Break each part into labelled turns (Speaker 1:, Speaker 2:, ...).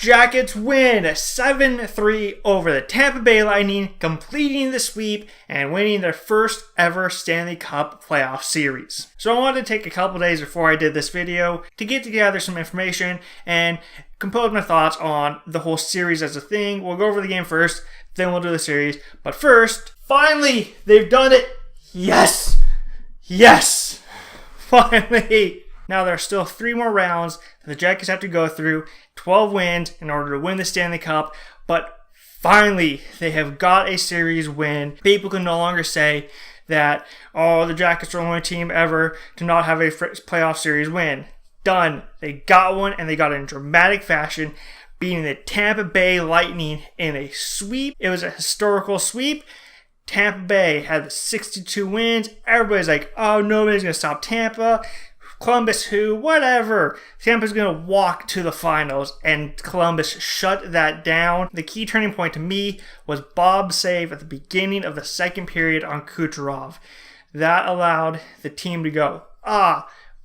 Speaker 1: Jackets win 7-3 over the Tampa Bay Lightning, completing the sweep and winning their first ever Stanley Cup playoff series. So I wanted to take a couple days before I did this video to get together some information and compose my thoughts on the whole series as a thing. We'll go over the game first, then we'll do the series. But first, finally, they've done it. Yes! Yes! Finally! Now there are still 3 more rounds that the Jackets have to go through, 12 wins in order to win the Stanley Cup, but finally they have got a series win. People can no longer say that, oh, the Jackets are the only team ever to not have a playoff series win. Done. They got one, and they got it in dramatic fashion, beating the Tampa Bay Lightning in a sweep. It was a historical sweep. Tampa Bay had 62 wins. Everybody's like, oh, nobody's going to stop Tampa. Columbus who? Whatever. Tampa's going to walk to the finals, and Columbus shut that down. The key turning point to me was Bob's save at the beginning of the second period on Kucherov. That allowed the team to go,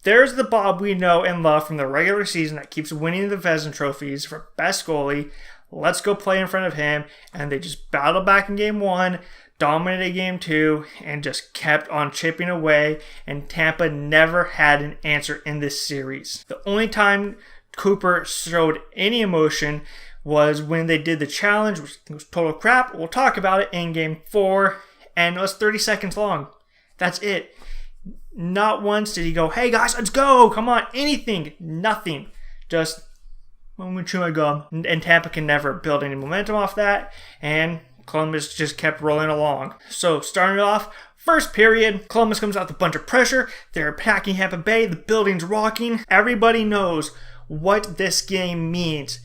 Speaker 1: there's the Bob we know and love from the regular season that keeps winning the Vezina trophies for best goalie. Let's go play in front of him. And they just battled back in game 1, dominated game 2, and just kept on chipping away, and Tampa never had an answer in this series. The only time Cooper showed any emotion was when they did the challenge, which was total crap. We'll talk about it in game 4, and it was 30 seconds long. That's it. Not once did he go, hey guys, let's go, come on, anything, nothing. Just, I'm gonna chew my gum. And Tampa can never build any momentum off that, and Columbus just kept rolling along. So starting off, first period, Columbus comes out with a bunch of pressure. They're attacking Tampa Bay. The building's rocking. Everybody knows what this game means.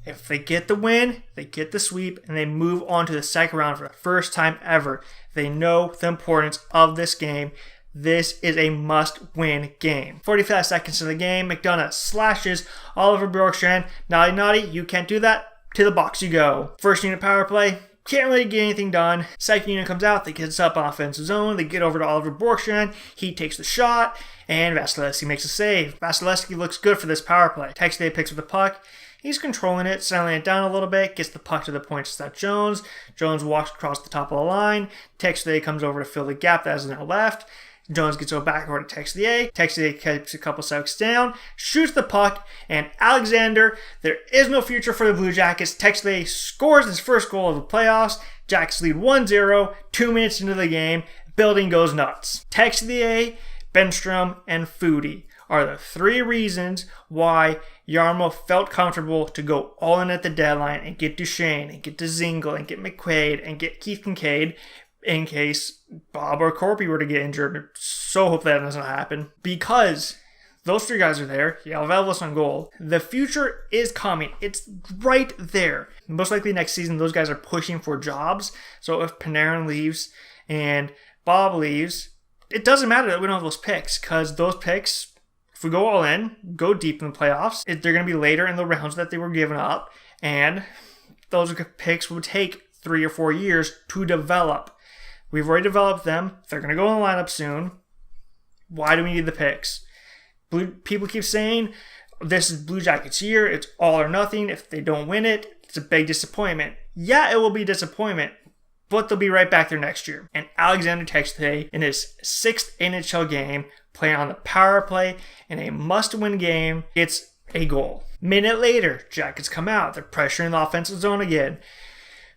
Speaker 1: If they get the win, they get the sweep, and they move on to the second round for the first time ever. They know the importance of this game. This is a must-win game. 45 seconds of the game, McDonough slashes Oliver Bjorkstrand. Naughty, you can't do that. To the box you go. First unit power play. Can't really get anything done. Second unit comes out, they get us up offensive zone, they get over to Oliver Bjorkstrand, he takes the shot, and Vasilevskiy makes a save. Vasilevskiy looks good for this power play. Texier picks up the puck, he's controlling it, settling it down a little bit, gets the puck to the point to Seth Jones. Jones walks across the top of the line, Texier comes over to fill the gap that is now left. Jones gets back over to Texier. Texier keeps a couple steps down, shoots the puck, and Alexander, there is no future for the Blue Jackets. Texier scores his first goal of the playoffs. Jackets lead 1-0, 2 minutes into the game. Building goes nuts. Texier, Benstrom, and Foudy are the 3 reasons why Jarmo felt comfortable to go all in at the deadline and get Duchesne, and get Dzingel, and get McQuaid, and get Keith Kincaid, in case Bob or Corpy were to get injured. So hope that doesn't happen. Because those 3 guys are there. You have Elvis on goal. The future is coming. It's right there. Most likely next season, those guys are pushing for jobs. So if Panarin leaves and Bob leaves, it doesn't matter that we don't have those picks. Because those picks, if we go all in, go deep in the playoffs, they're going to be later in the rounds that they were given up. And those picks would take 3 or 4 years to develop. We've already developed them. They're going to go in the lineup soon. Why do we need the picks? People keep saying, this is Blue Jackets' year. It's all or nothing. If they don't win it, it's a big disappointment. Yeah, it will be disappointment, but they'll be right back there next year. And Alexander Texier, in his 6th NHL game, playing on the power play in a must-win game, gets a goal. Minute later, Jackets come out. They're pressuring the offensive zone again.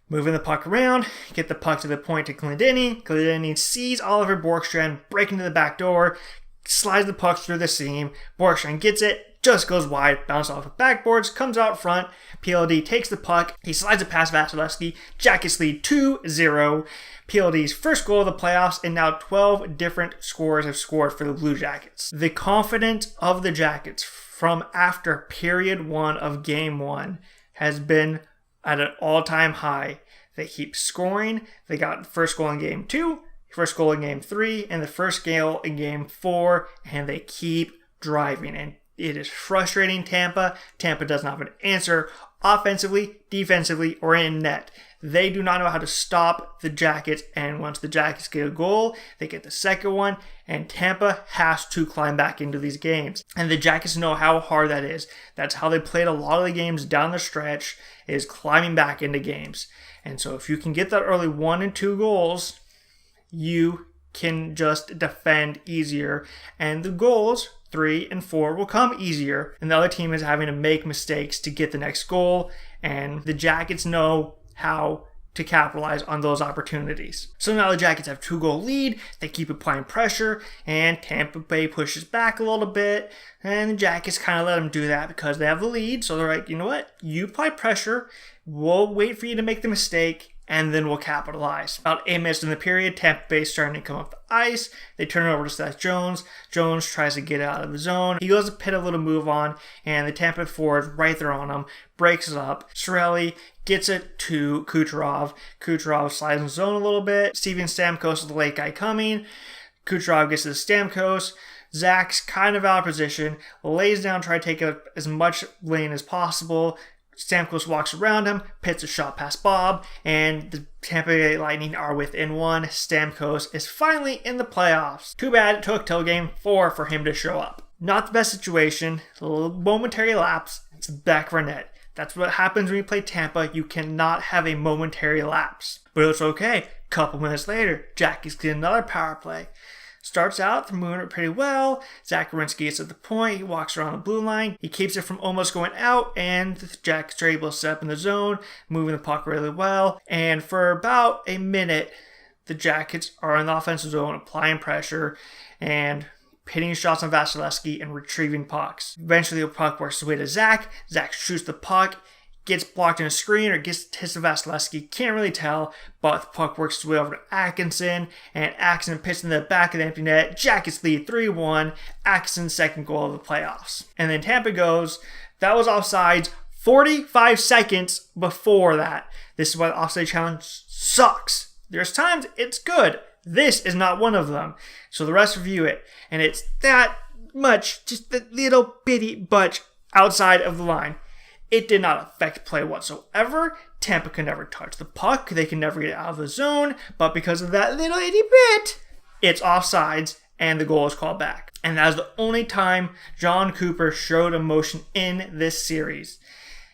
Speaker 1: Moving the puck around, get the puck to the point to Clendenin. Clendenin sees Oliver Bjorkstrand break into the back door, slides the puck through the seam. Bjorkstrand gets it, just goes wide, bounces off the backboards, comes out front. PLD takes the puck, he slides it past Vasilevskiy. Jackets lead 2-0. PLD's first goal of the playoffs, and now 12 different scorers have scored for the Blue Jackets. The confidence of the Jackets from after period 1 of game 1 has been at an all-time high. They keep scoring. They got the first goal in game 2, first goal in game 3, and the first goal in game 4, and they keep driving. And It is frustrating Tampa. Tampa does not have an answer offensively, defensively, or in net. They do not know how to stop the Jackets, and once the Jackets get a goal, they get the second one, and Tampa has to climb back into these games. And the Jackets know how hard that is. That's how they played a lot of the games down the stretch, is climbing back into games. And so if you can get that early 1 and 2 goals, you can just defend easier, and the goals 3 and 4 will come easier, and the other team is having to make mistakes to get the next goal, and the Jackets know how to capitalize on those opportunities. So now the Jackets have 2-goal lead, they keep applying pressure, and Tampa Bay pushes back a little bit, and the Jackets kind of let them do that because they have the lead, so they're like, you know what, you apply pressure, we'll wait for you to make the mistake, and then we'll capitalize. About 8 minutes in the period, Tampa Bay is starting to come up the ice. They turn it over to Seth Jones. Jones tries to get out of the zone. He goes to pit a little move on, and the Tampa forward right there on him, breaks it up. Cirelli gets it to Kucherov. Kucherov slides in the zone a little bit. Steven Stamkos is the late guy coming. Kucherov gets to the Stamkos. Zach's kind of out of position, lays down, try to take up as much lane as possible. Stamkos walks around him, pits a shot past Bob, and the Tampa Bay Lightning are within 1. Stamkos is finally in the playoffs. Too bad it took till game 4 for him to show up. Not the best situation, a little momentary lapse, it's back for net. That's what happens when you play Tampa. You cannot have a momentary lapse. But it's okay. Couple minutes later, Jackie's getting another power play. Starts out, they're moving it pretty well. Zach Werenski gets at the point. He walks around the blue line. He keeps it from almost going out, and the Jackets are able to set up in the zone, moving the puck really well. And for about a minute, the Jackets are in the offensive zone, applying pressure and hitting shots on Vasilevsky and retrieving pucks. Eventually, the puck works its way to Zach. Zach shoots the puck, gets blocked in a screen or gets hits to Vasilevsky. Can't really tell, but the puck works its way over to Atkinson, and Atkinson pits in the back of the empty net. Jackets lead 3-1. Atkinson's second goal of the playoffs. And then Tampa goes, that was offsides 45 seconds before that. This is why the offside challenge sucks. There's times it's good. This is not one of them. So the rest review it, and it's that much, just the little bitty bunch outside of the line. It did not affect play whatsoever. Tampa could never touch the puck. They can never get out of the zone. But because of that little itty bit, it's offsides and the goal is called back. And that is the only time John Cooper showed emotion in this series.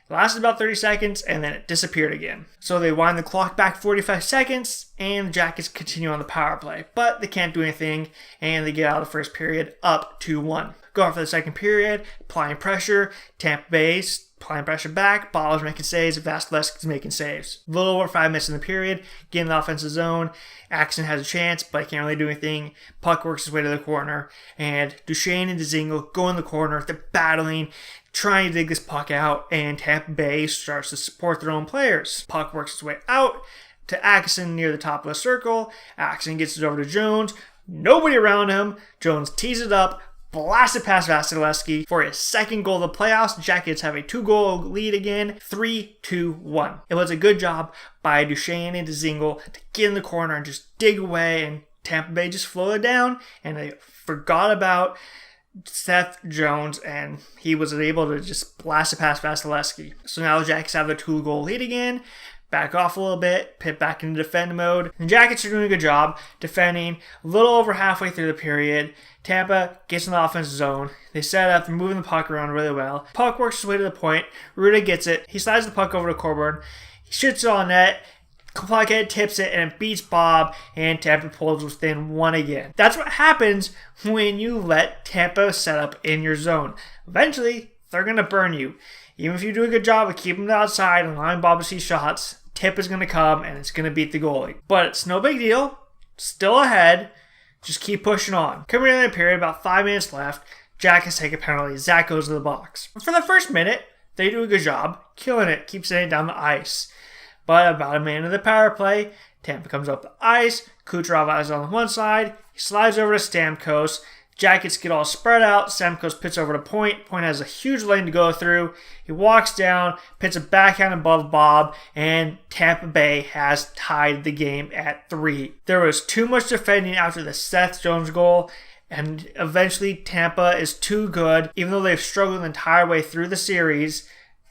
Speaker 1: It lasted about 30 seconds and then it disappeared again. So they wind the clock back 45 seconds and the Jackets continue on the power play. But they can't do anything and they get out of the first period up 2-1. Going for the second period, applying pressure. Tampa Bay's applying pressure back. Ballers making saves. Vasilevsky's making saves. A little over 5 minutes in the period. Get in the offensive zone. Axon has a chance, but he can't really do anything. Puck works his way to the corner. And Duchesne and Dzingel go in the corner. They're battling, trying to dig this puck out. And Tampa Bay starts to support their own players. Puck works its way out to Axon near the top of the circle. Axon gets it over to Jones. Nobody around him. Jones tees it up. Blasted past Vasilevsky for his second goal of the playoffs. Jackets have a 2-goal lead again, 3-2-1. It was a good job by Duchesne and Dzingel to get in the corner and just dig away, and Tampa Bay just floated down, and they forgot about Seth Jones, and he was able to just blast it past Vasilevsky. So now the Jackets have their 2-goal lead again. Back off a little bit, pit back into defend mode. The Jackets are doing a good job defending a little over halfway through the period. Tampa gets in the offensive zone. They set up, they're moving the puck around really well. Puck works his way to the point. Ruda gets it. He slides the puck over to Coburn. He shoots it on net. Puckhead tips it and it beats Bob, and Tampa pulls within 1 again. That's what happens when you let Tampa set up in your zone. Eventually, they're going to burn you. Even if you do a good job of keeping them outside and allowing Bob to see shots, tip is going to come and it's going to beat the goalie. But it's no big deal. Still ahead. Just keep pushing on. Coming in the period, about 5 minutes left. Jackets take a penalty. Zach goes to the box. For the first minute, they do a good job. Killing it. Keep sending it down the ice. But about a minute of the power play, Tampa comes up the ice. Kucherov is on one side. He slides over to Stamkos. Jackets get all spread out. Stamkos pits over to Point. Point has a huge lane to go through. He walks down, pits a backhand above Bob, and Tampa Bay has tied the game at 3. There was too much defending after the Seth Jones goal, And eventually Tampa is too good. Even though they've struggled the entire way through the series,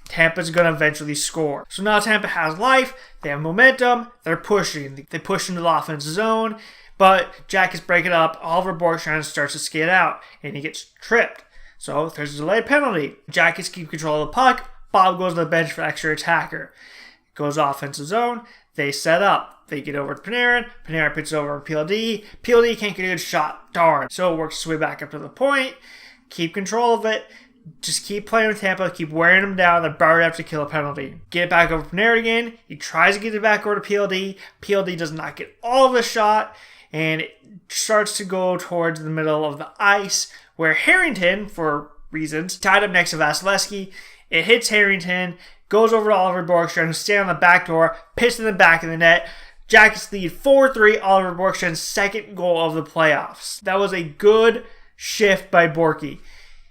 Speaker 1: Tampa's going to eventually score. So now Tampa has life. They have momentum. They're pushing. They push into the offensive zone. But Jackets break it up. Oliver Borkstrand starts to skate out. And he gets tripped. So there's a delayed penalty. Jackets keep control of the puck. Bob goes to the bench for extra attacker. Goes offensive zone. They set up. They get over to Panarin. Panarin pitches over to PLD. PLD can't get a good shot. Darn. So it works its way back up to the point. Keep control of it. Just keep playing with Tampa. Keep wearing them down. They're bound to kill a penalty. Get it back over to Panarin again. He tries to get it back over to PLD. PLD does not get all of the shot. And it starts to go towards the middle of the ice, where Harrington, for reasons, tied up next to Vasilevsky. It hits Harrington, goes over to Oliver Borkstrand, who's standing on the back door, pitched in the back of the net. Jackets lead 4-3, Oliver Borkstrand's second goal of the playoffs. That was a good shift by Borky.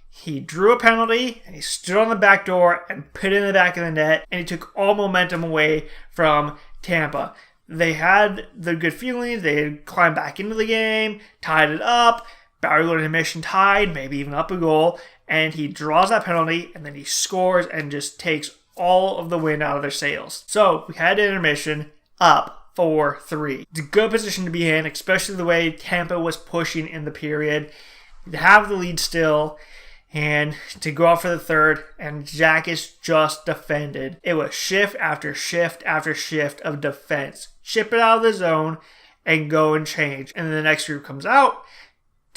Speaker 1: He drew a penalty, and he stood on the back door and put it in the back of the net, and he took all momentum away from Tampa. They had the good feelings. They had climbed back into the game, tied it up. Bauer going to intermission tied, maybe even up a goal, and he draws that penalty, and then he scores and just takes all of the wind out of their sails. So we had intermission, up 4-3. It's a good position to be in, especially the way Tampa was pushing in the period. To have the lead still, and to go out for the third, and Jackets just defended. It was shift after shift after shift of defense. Chip it out of the zone and go and change. And then the next group comes out,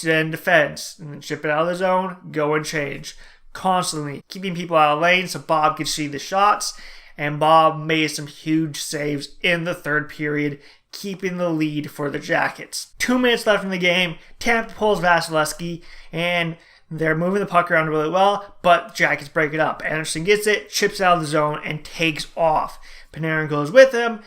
Speaker 1: then defense, and then chip it out of the zone, go and change. Constantly keeping people out of lane so Bob could see the shots, and Bob made some huge saves in the third period, keeping the lead for the Jackets. 2 minutes left in the game, Tampa pulls Vasilevsky, and they're moving the puck around really well, but Jackets break it up. Anderson gets it, chips out of the zone, and takes off. Panarin goes with him,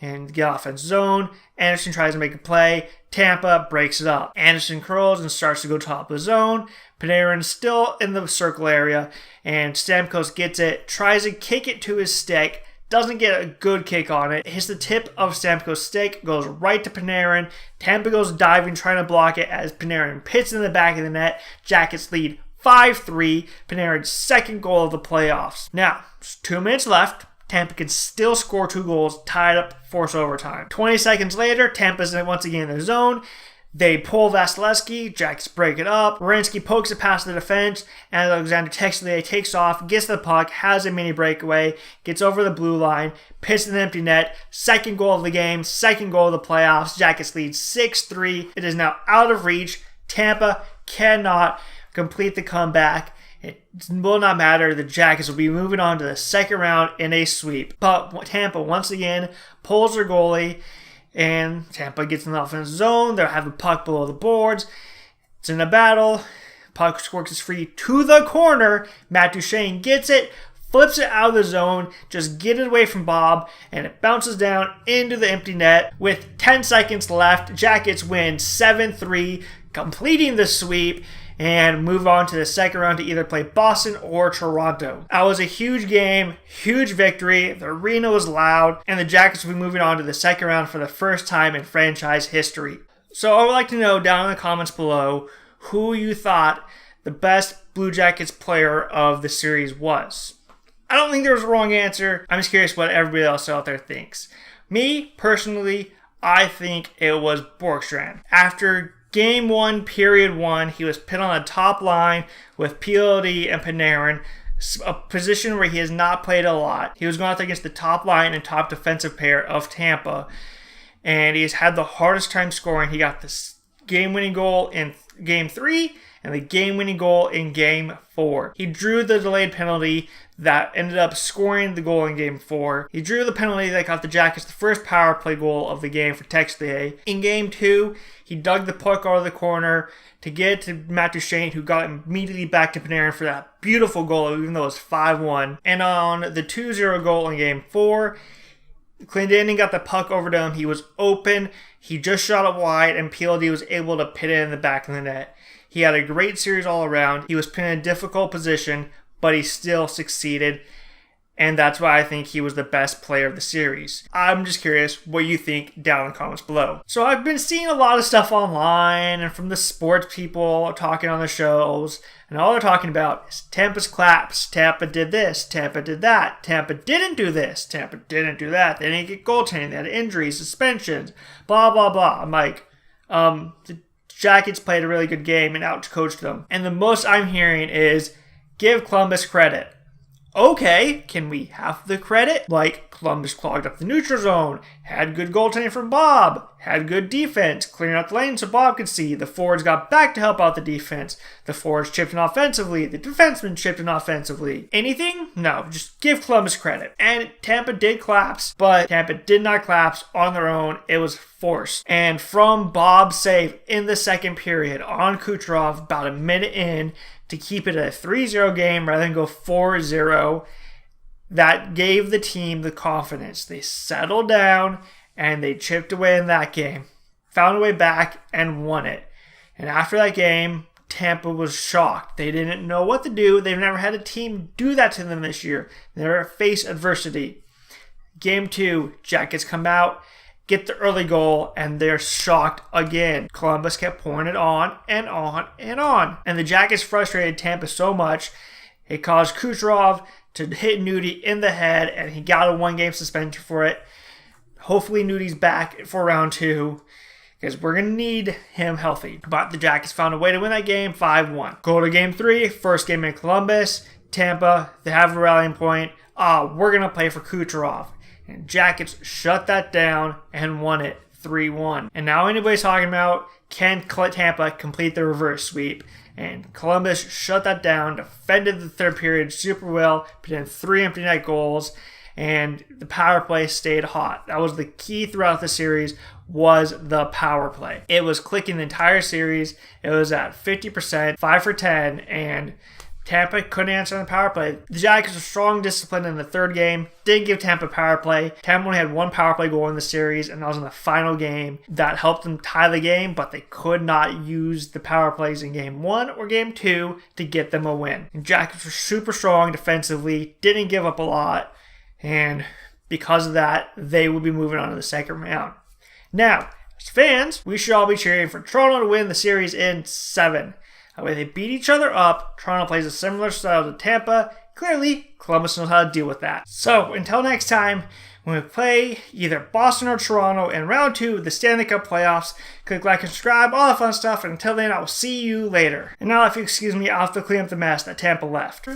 Speaker 1: and get offense zone. Anderson tries to make a play. Tampa breaks it up. Anderson curls and starts to go top of the zone. Panarin's still in the circle area, and Stamkos gets it, tries to kick it to his stick, doesn't get a good kick on it. It hits the tip of Stamkos' stick, goes right to Panarin. Tampa goes diving, trying to block it as Panarin pits in the back of the net. Jackets lead 5-3, Panarin's second goal of the playoffs. Now, there's 2 minutes left. Tampa can still score 2 goals, tied up, force overtime. 20 seconds later, Tampa's once again in their zone. They pull Vasilevsky, Jackets break it up. Werenski pokes it past the defense, and Alexander Texier takes off, gets the puck, has a mini breakaway, gets over the blue line, pits in the empty net. Second goal of the game, second goal of the playoffs. Jackets lead 6-3. It is now out of reach. Tampa cannot complete the comeback. It will not matter. The Jackets will be moving on to the second round in a sweep. But Tampa once again pulls their goalie, and Tampa gets in the offensive zone. They'll have the puck below the boards. It's in a battle. Puck works is free to the corner. Matt Duchene gets it, flips it out of the zone, just get it away from Bob, and it bounces down into the empty net. With 10 seconds left, Jackets win 7-3, completing the sweep, and move on to the second round to either play Boston or Toronto. That was a huge game, huge victory. The arena was loud, and the Jackets will be moving on to the second round for the first time in franchise history. So I would like to know down in the comments below who you thought the best Blue Jackets player of the series was. I don't think there was a wrong answer. I'm just curious what everybody else out there thinks. Me, personally, I think it was Borkstrand. After Game 1, Period 1, he was put on the top line with PLD and Panarin, a position where he has not played a lot. He was going out there against the top line and top defensive pair of Tampa, and he's had the hardest time scoring. He got this game-winning goal in Game 3 and the game-winning goal in Game 4. He drew the delayed penalty that ended up scoring the goal in Game 4. He drew the penalty that got the Jackets the first power play goal of the game for Texier. In Game 2, he dug the puck out of the corner to get it to Matt Duchene, who got immediately back to Panarin for that beautiful goal, even though it was 5-1. And on the 2-0 goal in Game 4, Clendenin got the puck over to him. He was open. He just shot it wide, and PLD was able to pit it in the back of the net. He had a great series all around. He was put in a difficult position, but he still succeeded. And that's why I think he was the best player of the series. I'm just curious what you think down in the comments below. So I've been seeing a lot of stuff online and from the sports people talking on the shows. And all they're talking about is Tampa's collapse. Tampa did this. Tampa did that. Tampa didn't do this. Tampa didn't do that. They didn't get goaltending. They had injuries, suspensions, blah, blah, blah. I'm like, the Jackets played a really good game and outcoached them. And the most I'm hearing is give Columbus credit. Okay, can we have the credit? Like, Columbus clogged up the neutral zone, had good goaltending from Bob, had good defense, clearing out the lane so Bob could see. The forwards got back to help out the defense. The forwards chipped in offensively. The defensemen chipped in offensively. Anything? No, just give Columbus credit. And Tampa did collapse, but Tampa did not collapse on their own. It was forced. And from Bob's save in the second period on Kucherov, about a minute in, to keep it a 3-0 game rather than go 4-0, that gave the team the confidence. They settled down and they chipped away in that game, found a way back and won it. And after that game, Tampa was shocked. They didn't know what to do. They've never had a team do that to them this year. They never faced adversity. Game 2, Jackets come out, get the early goal, and they're shocked again. Columbus kept pouring it on and on and on. And the Jackets frustrated Tampa so much, it caused Kucherov to hit Nudie in the head, and he got a 1-game suspension for it. Hopefully Nudie's back for round 2, because we're going to need him healthy. But the Jackets found a way to win that game 5-1. Go to game 3, first game in Columbus. Tampa, they have a rallying point. We're going to play for Kucherov. And Jackets shut that down and won it 3-1. And now anybody's talking about, can Tampa complete the reverse sweep? And Columbus shut that down, defended the third period super well, put in 3 empty net goals, and the power play stayed hot. That was the key throughout the series, was the power play. It was clicking the entire series. It was at 50%, 5 for 10, and Tampa couldn't answer on the power play. The Jackets were strong discipline in the third game. Didn't give Tampa power play. Tampa only had 1 power play goal in the series, and that was in the final game. That helped them tie the game, but they could not use the power plays in game 1 or game 2 to get them a win. And Jackets were super strong defensively, didn't give up a lot, and because of that, they will be moving on to the second round. Now, as fans, we should all be cheering for Toronto to win the series in 7. That way they beat each other up. Toronto plays a similar style to Tampa. Clearly, Columbus knows how to deal with that. So, until next time, when we play either Boston or Toronto in round 2 of the Stanley Cup playoffs, click like and subscribe, all the fun stuff, and until then, I will see you later. And now, if you excuse me, I'll have to clean up the mess that Tampa left.